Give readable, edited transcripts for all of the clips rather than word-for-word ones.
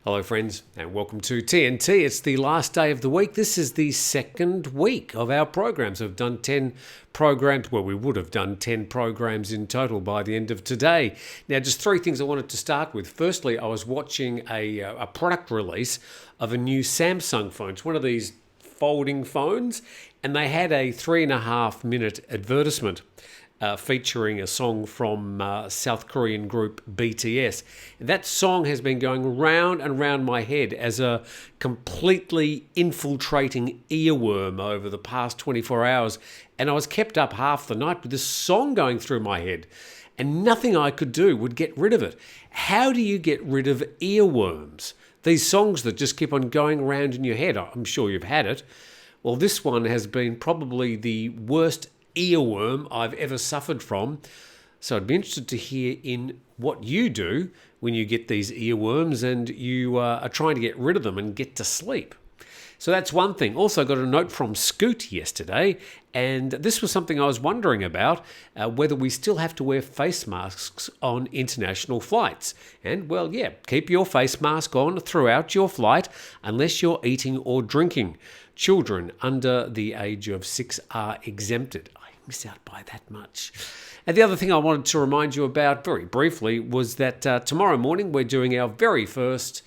Hello, friends, and welcome to TNT. It's the last day of the week. This is the second week of our programs. We've done 10 programs. Well, we would have done 10 programs in total by the end of today. Now, just three things I wanted to start with. Firstly, I was watching a product release of a new Samsung phone. It's one of these folding phones, and they had a 3.5-minute advertisement featuring a song from South Korean group BTS. That song has been going round and round my head as a completely infiltrating earworm over the past 24 hours, and I was kept up half the night with this song going through my head, and nothing I could do would get rid of it. How do you get rid of earworms? These songs that just keep on going around in your head. I'm sure you've had it. Well, this one has been probably the worst earworm I've ever suffered from. So I'd be interested to hear in what you do when you get these earworms and you are trying to get rid of them and get to sleep. So that's one thing. Also got a note from Scoot yesterday, and this was something I was wondering about, whether we still have to wear face masks on international flights. And, well, yeah, keep your face mask on throughout your flight unless you're eating or drinking. Children under the age of 6 are exempted. I miss out by that much. And the other thing I wanted to remind you about very briefly was that tomorrow morning we're doing our very first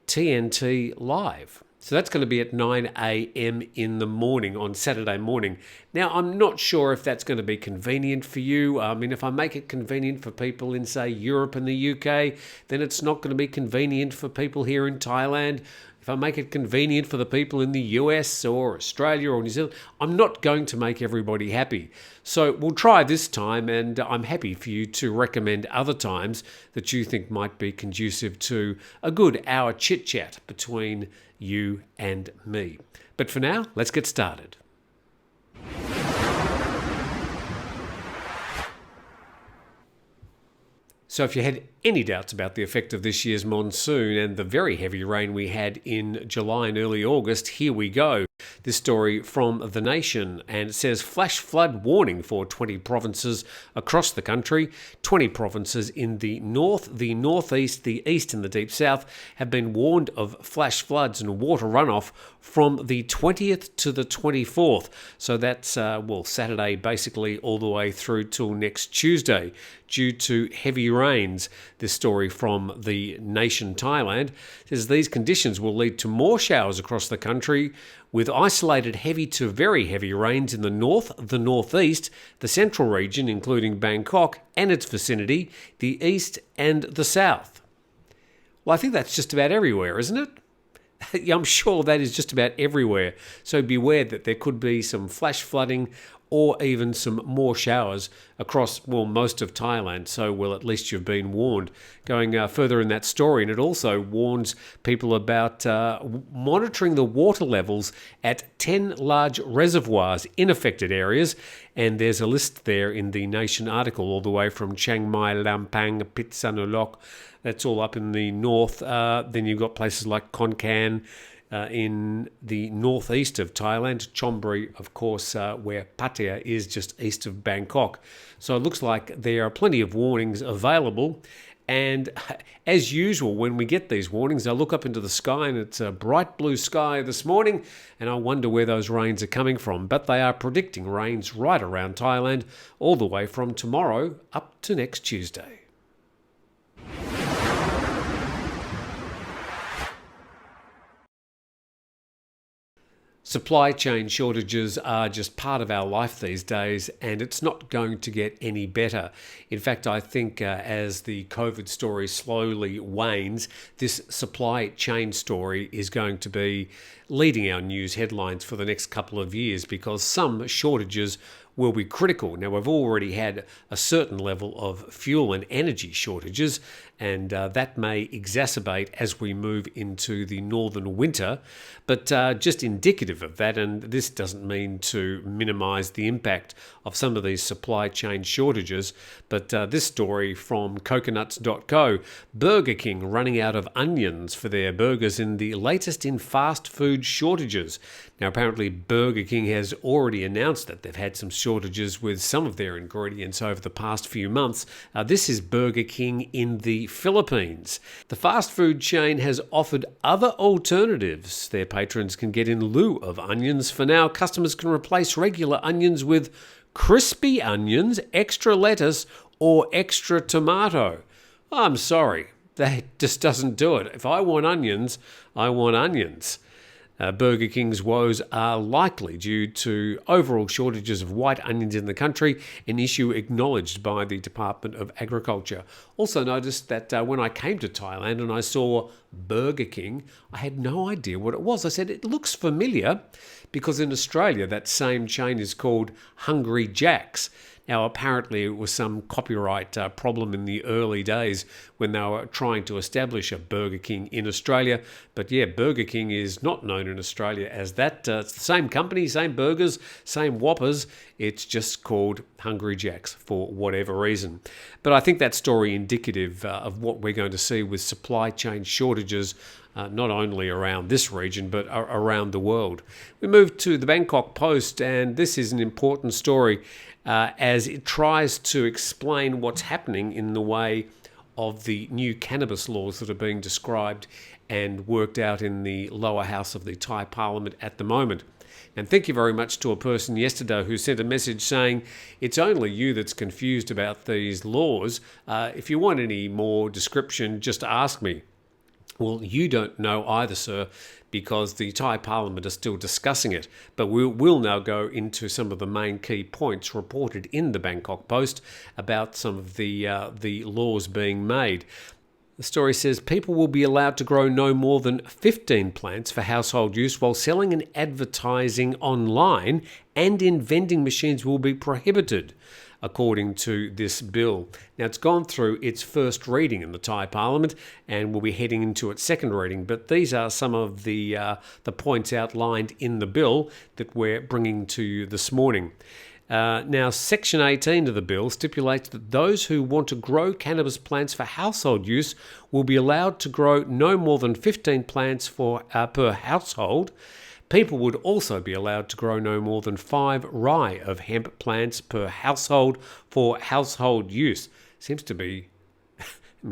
TNT Live. So that's going to be at 9 a.m. in the morning on Saturday morning. Now, I'm not sure if that's going to be convenient for you. I mean, if I make it convenient for people in, say, Europe and the UK, then it's not going to be convenient for people here in Thailand. If I make it convenient for the people in the US or Australia or New Zealand, I'm not going to make everybody happy. So we'll try this time, and I'm happy for you to recommend other times that you think might be conducive to a good hour chit-chat between you and me. But for now, let's get started. So if you had any doubts about the effect of this year's monsoon and the very heavy rain we had in July and early August, here we go. This story from The Nation, and it says flash flood warning for 20 provinces across the country. 20 provinces in the north, the northeast, the east and the deep south have been warned of flash floods and water runoff from the 20th to the 24th. So that's, Saturday basically all the way through till next Tuesday due to heavy rains. This story from The Nation Thailand says these conditions will lead to more showers across the country, with isolated heavy to very heavy rains in the north, the northeast, the central region, including Bangkok and its vicinity, the east and the south. Well, I think that's just about everywhere, isn't it? I'm sure that is just about everywhere. So beware that there could be some flash flooding or even some more showers across, most of Thailand. So, at least you've been warned. Going further in that story, and it also warns people about monitoring the water levels at 10 large reservoirs in affected areas. And there's a list there in the Nation article, all the way from Chiang Mai, Lampang, Pitsanulok. That's all up in the north. Then you've got places like Khon Kaen, in the northeast of Thailand, Chonburi, of course, where Pattaya is just east of Bangkok. So it looks like there are plenty of warnings available. And as usual, when we get these warnings, I look up into the sky and it's a bright blue sky this morning, and I wonder where those rains are coming from. But they are predicting rains right around Thailand, all the way from tomorrow up to next Tuesday. Supply chain shortages are just part of our life these days, and it's not going to get any better. In fact, I think as the COVID story slowly wanes, this supply chain story is going to be leading our news headlines for the next couple of years, because some shortages will be critical. Now, we've already had a certain level of fuel and energy shortages, and that may exacerbate as we move into the northern winter. But just indicative of that, and this doesn't mean to minimise the impact of some of these supply chain shortages, but this story from coconuts.co, Burger King running out of onions for their burgers in the latest in fast food shortages. Now, apparently Burger King has already announced that they've had some shortages with some of their ingredients over the past few months. This is Burger King in the Philippines. The fast food chain has offered other alternatives their patrons can get in lieu of onions. For now, customers can replace regular onions with crispy onions, extra lettuce, or extra tomato. I'm sorry, that just doesn't do it. If I want onions, I want onions. Burger King's woes are likely due to overall shortages of white onions in the country, an issue acknowledged by the Department of Agriculture. Also noticed that when I came to Thailand and I saw Burger King, I had no idea what it was. I said, it looks familiar, because in Australia that same chain is called Hungry Jack's. Now, apparently it was some copyright problem in the early days when they were trying to establish a Burger King in Australia. But yeah, Burger King is not known in Australia as that. It's the same company, same burgers, same Whoppers. It's just called Hungry Jack's for whatever reason. But I think that story indicative of what we're going to see with supply chain shortages, not only around this region, but around the world. We move to the Bangkok Post, and this is an important story as it tries to explain what's happening in the way of the new cannabis laws that are being described and worked out in the lower house of the Thai parliament at the moment. And thank you very much to a person yesterday who sent a message saying, it's only you that's confused about these laws. If you want any more description, just ask me. Well, you don't know either, sir, because the Thai Parliament is still discussing it. But we'll now go into some of the main key points reported in the Bangkok Post about some of the laws being made. The story says people will be allowed to grow no more than 15 plants for household use while selling and advertising online, and in vending machines will be prohibited, according to this bill. Now, it's gone through its first reading in the Thai Parliament and will be heading into its second reading, but these are some of the points outlined in the bill that we're bringing to you this morning. Now, Section 18 of the bill stipulates that those who want to grow cannabis plants for household use will be allowed to grow no more than 15 plants per household. People would also be allowed to grow no more than 5 rai of hemp plants per household for household use. Seems to be,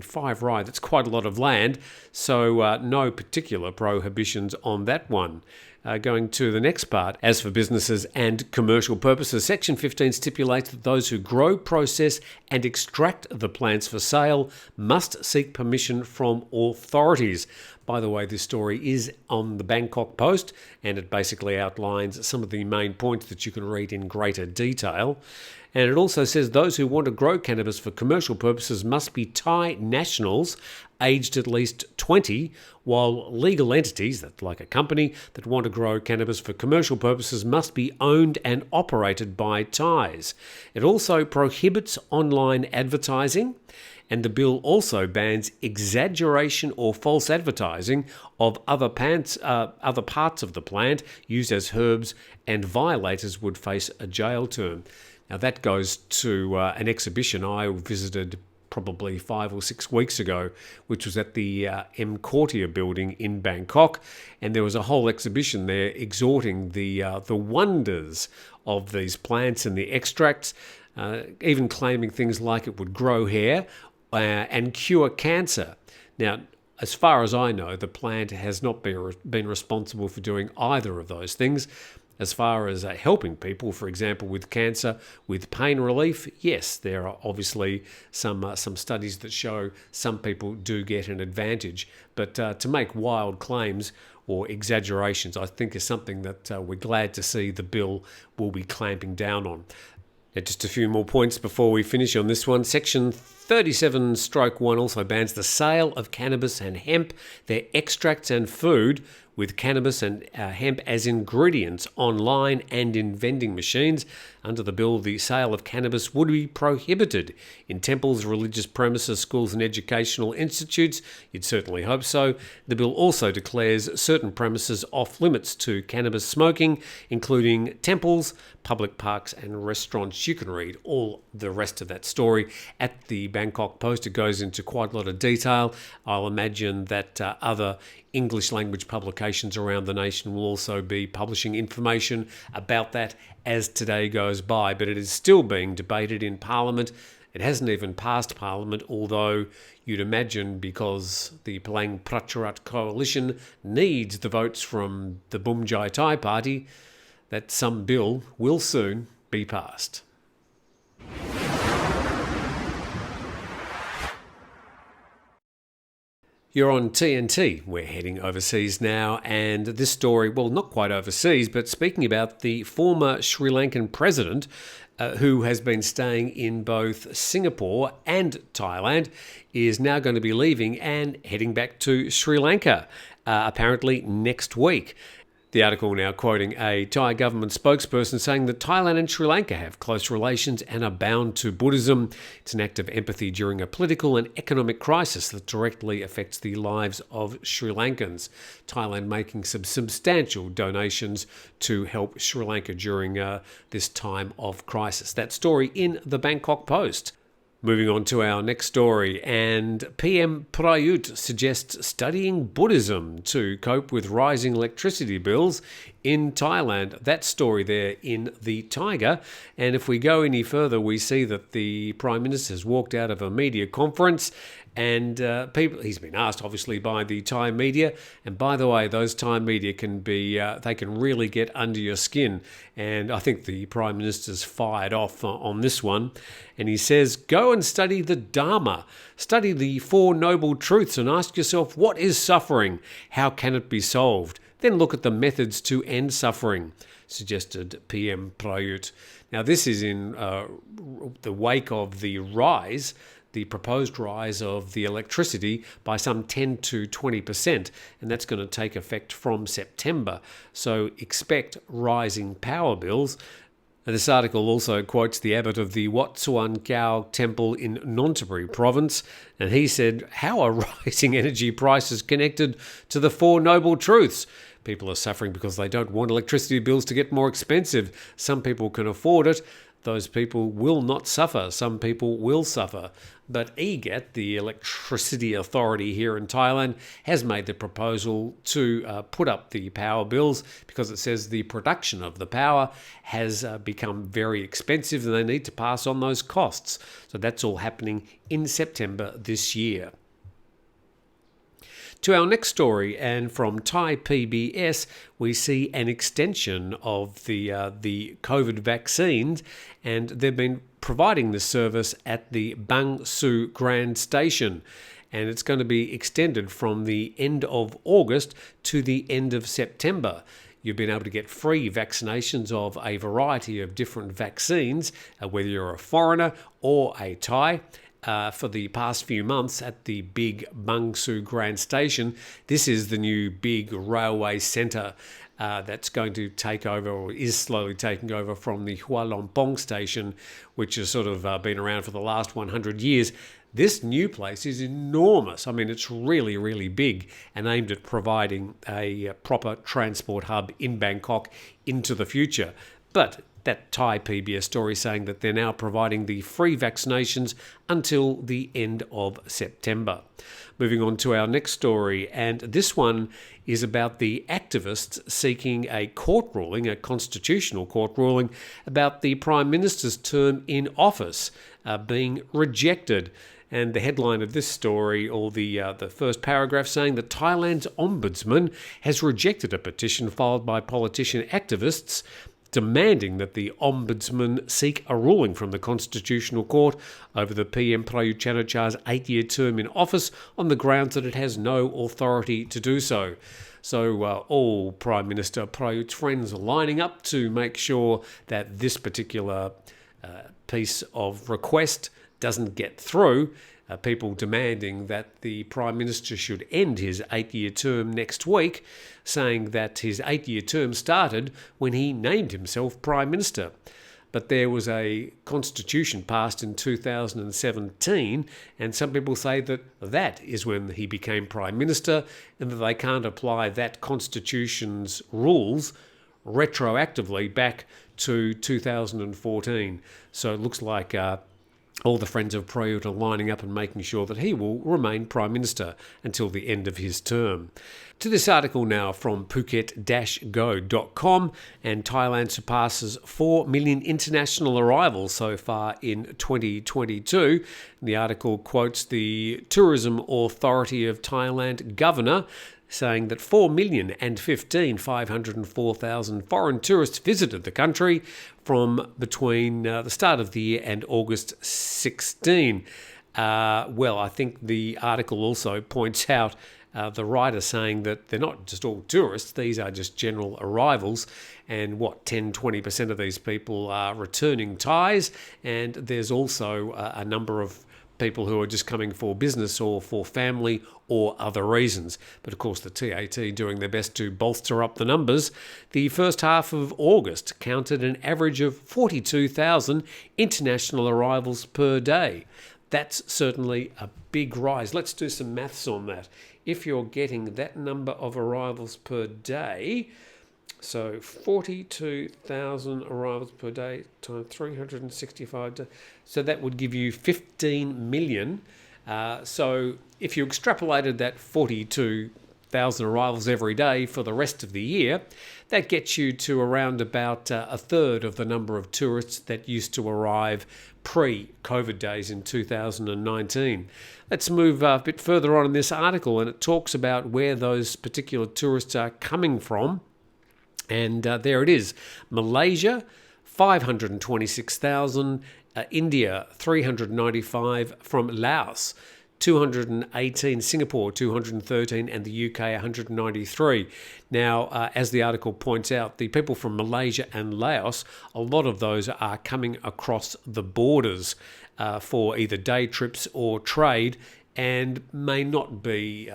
5 rai, that's quite a lot of land, so no particular prohibitions on that one. Going to the next part, as for businesses and commercial purposes, Section 15 stipulates that those who grow, process and extract the plants for sale must seek permission from authorities. By the way, this story is on the Bangkok Post, and it basically outlines some of the main points that you can read in greater detail. And it also says those who want to grow cannabis for commercial purposes must be Thai nationals aged at least 20, while legal entities, that's like a company, that want to grow cannabis for commercial purposes must be owned and operated by Thais. It also prohibits online advertising, and the bill also bans exaggeration or false advertising of other parts of the plant used as herbs, and violators would face a jail term. Now, that goes to an exhibition I visited probably 5 or 6 weeks ago, which was at the M. Courtier building in Bangkok, and there was a whole exhibition there exhorting the wonders of these plants and the extracts, even claiming things like it would grow hair and cure cancer. Now, as far as I know, the plant has not been responsible for doing either of those things. As far as helping people, for example, with cancer, with pain relief, yes, there are obviously some studies that show some people do get an advantage. But to make wild claims or exaggerations, I think is something that we're glad to see the bill will be clamping down on. Now, just a few more points before we finish on this one. Section 37(1) also bans the sale of cannabis and hemp, their extracts and food, with cannabis and hemp as ingredients online and in vending machines. Under the bill, the sale of cannabis would be prohibited in temples, religious premises, schools and educational institutes. You'd certainly hope so. The bill also declares certain premises off limits to cannabis smoking, including temples, public parks and restaurants. You can read all the rest of that story at the Bangkok Post. It goes into quite a lot of detail. I'll imagine that other English language publications around the nation will also be publishing information about that as today goes by, but it is still being debated in Parliament, It hasn't even passed Parliament, although you'd imagine because the Palang Pracharat coalition needs the votes from the Bumjai Thai party that some bill will soon be passed. You're on TNT. We're heading overseas now, and this story, well, not quite overseas, but speaking about the former Sri Lankan president who has been staying in both Singapore and Thailand, is now going to be leaving and heading back to Sri Lanka, apparently next week. The article now quoting a Thai government spokesperson saying that Thailand and Sri Lanka have close relations and are bound to Buddhism. It's an act of empathy during a political and economic crisis that directly affects the lives of Sri Lankans. Thailand making some substantial donations to help Sri Lanka during this time of crisis. That story in the Bangkok Post. Moving on to our next story, and PM Prayut suggests studying Buddhism to cope with rising electricity bills in Thailand. That story there in the Tiger. And if we go any further, we see that the Prime Minister has walked out of a media conference, and he's been asked, obviously, by the Thai media. And by the way, those Thai media can be, they can really get under your skin. And I think the Prime Minister's fired off on this one. And he says, go and study the Dharma. Study the Four Noble Truths and ask yourself, what is suffering? How can it be solved? Then look at the methods to end suffering, suggested PM Prayut. Now, this is in the wake of the proposed rise of the electricity by some 10 to 20%, and that's going to take effect from September. So expect rising power bills. And this article also quotes the abbot of the Wat Suan Kau temple in Nonthaburi province, and he said, how are rising energy prices connected to the Four Noble Truths? People are suffering because they don't want electricity bills to get more expensive. Some people can afford it. Those people will not suffer. Some people will suffer. But EGAT, the electricity authority here in Thailand, has made the proposal to put up the power bills because it says the production of the power has become very expensive and they need to pass on those costs. So that's all happening in September this year. To our next story, and from Thai PBS, we see an extension of the COVID vaccines, and they've been providing this service at the Bang Su Grand Station, and it's going to be extended from the end of August to the end of September. You've been able to get free vaccinations of a variety of different vaccines, whether you're a foreigner or a Thai. For the past few months at the big Bang Su Grand Station. This is the new big railway centre that's going to take over, or is slowly taking over, from the Hua Lompong station, which has sort of been around for the last 100 years. This new place is enormous. I mean, it's really, really big and aimed at providing a proper transport hub in Bangkok into the future. But that Thai PBS story saying that they're now providing the free vaccinations until the end of September. Moving on to our next story, and this one is about the activists seeking a court ruling, a constitutional court ruling, about the Prime Minister's term in office being rejected. And the headline of this story, or the first paragraph, saying that Thailand's ombudsman has rejected a petition filed by politician activists demanding that the Ombudsman seek a ruling from the Constitutional Court over the PM Prayut Chan-o-cha's 8-year term in office on the grounds that it has no authority to do so. So all Prime Minister Prayut's friends are lining up to make sure that this particular piece of request doesn't get through. People demanding that the Prime Minister should end his 8-year term next week, saying that his 8-year term started when he named himself Prime Minister. But there was a constitution passed in 2017, and some people say that that is when he became Prime Minister, and that they can't apply that constitution's rules retroactively back to 2014. So it looks like All the Friends of Prayut are lining up and making sure that he will remain Prime Minister until the end of his term. To this article now from Phuket-go.com, and Thailand surpasses 4 million international arrivals so far in 2022. The article quotes the Tourism Authority of Thailand governor saying that 4,015,504,000 foreign tourists visited the country from between the start of the year and August 16. Well, I think the article also points out the writer saying that they're not just all tourists, these are just general arrivals, and 10-20% of these people are returning Thais, and there's also a number of people who are just coming for business or for family or other reasons. But of course the TAT doing their best to bolster up the numbers. The first half of August counted an average of 42,000 international arrivals per day. That's certainly a big rise. Let's do some maths on that. If you're getting that number of arrivals per day, so 42,000 arrivals per day times 365 days, so that would give you 15 million. So if you extrapolated that 42,000 arrivals every day for the rest of the year, that gets you to around about a third of the number of tourists that used to arrive pre-COVID days in 2019. Let's move a bit further on in this article, and it talks about where those particular tourists are coming from. And there it is. Malaysia, 526,000. India, 395. From Laos, 218. Singapore, 213. And the UK, 193. Now, as the article points out, the people from Malaysia and Laos, a lot of those are coming across the borders for either day trips or trade, and may not be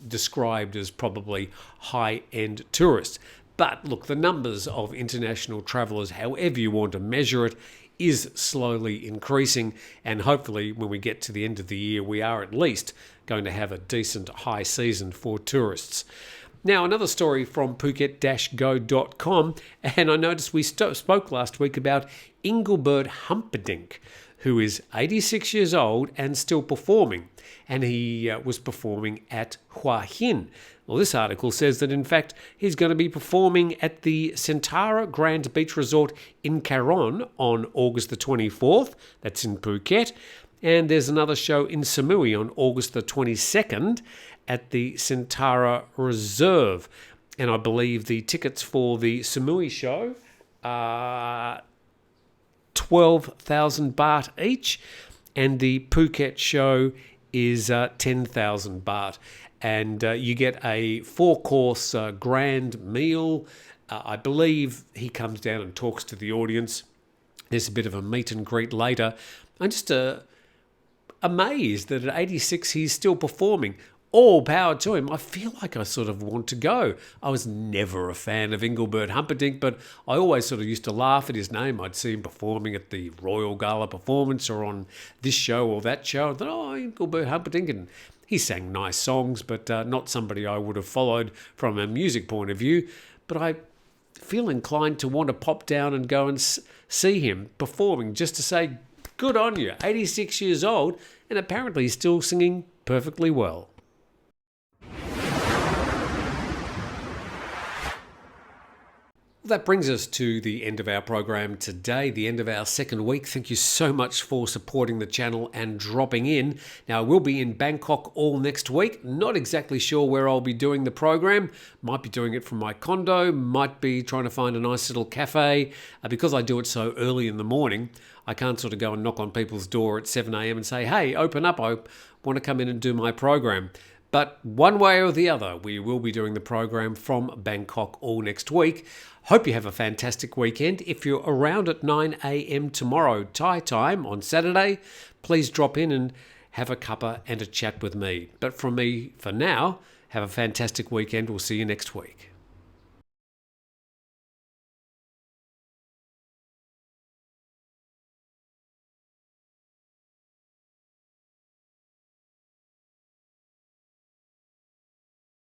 described as probably high-end tourists. But look, the numbers of international travellers, however you want to measure it, is slowly increasing, and hopefully when we get to the end of the year, we are at least going to have a decent high season for tourists. Now, another story from Phuket-go.com, and I noticed we spoke last week about Engelbert Humperdinck, who is 86 years old and still performing, and he was performing at Hua Hin. Well, this article says that, in fact, he's going to be performing at the Centara Grand Beach Resort in Karon on August the 24th. That's in Phuket. And there's another show in Samui on August the 22nd at the Centara Reserve. And I believe the tickets for the Samui show are 12,000 baht each, and the Phuket show is 10,000 baht. And you get a 4-course grand meal. I believe he comes down and talks to the audience. There's a bit of a meet and greet later. I'm just amazed that at 86 he's still performing. All power to him. I feel like I sort of want to go. I was never a fan of Engelbert Humperdinck, but I always sort of used to laugh at his name. I'd see him performing at the Royal Gala performance or on this show or that show. I thought, oh, Engelbert Humperdinck, and he sang nice songs, but not somebody I would have followed from a music point of view. But I feel inclined to want to pop down and go and see him performing, just to say, good on you, 86 years old, and apparently he's still singing perfectly well. That brings us to the end of our program today, the end of our second week. Thank you so much for supporting the channel and dropping in. Now, I will be in Bangkok all next week. Not exactly sure where I'll be doing the program. Might be doing it from my condo, might be trying to find a nice little cafe. Because I do it so early in the morning, I can't sort of go and knock on people's door at 7 a.m. and say, hey, open up, I want to come in and do my program. But one way or the other, we will be doing the program from Bangkok all next week. Hope you have a fantastic weekend. If you're around at 9 a.m. tomorrow, Thai time on Saturday, please drop in and have a cuppa and a chat with me. But from me, for now, have a fantastic weekend. We'll see you next week.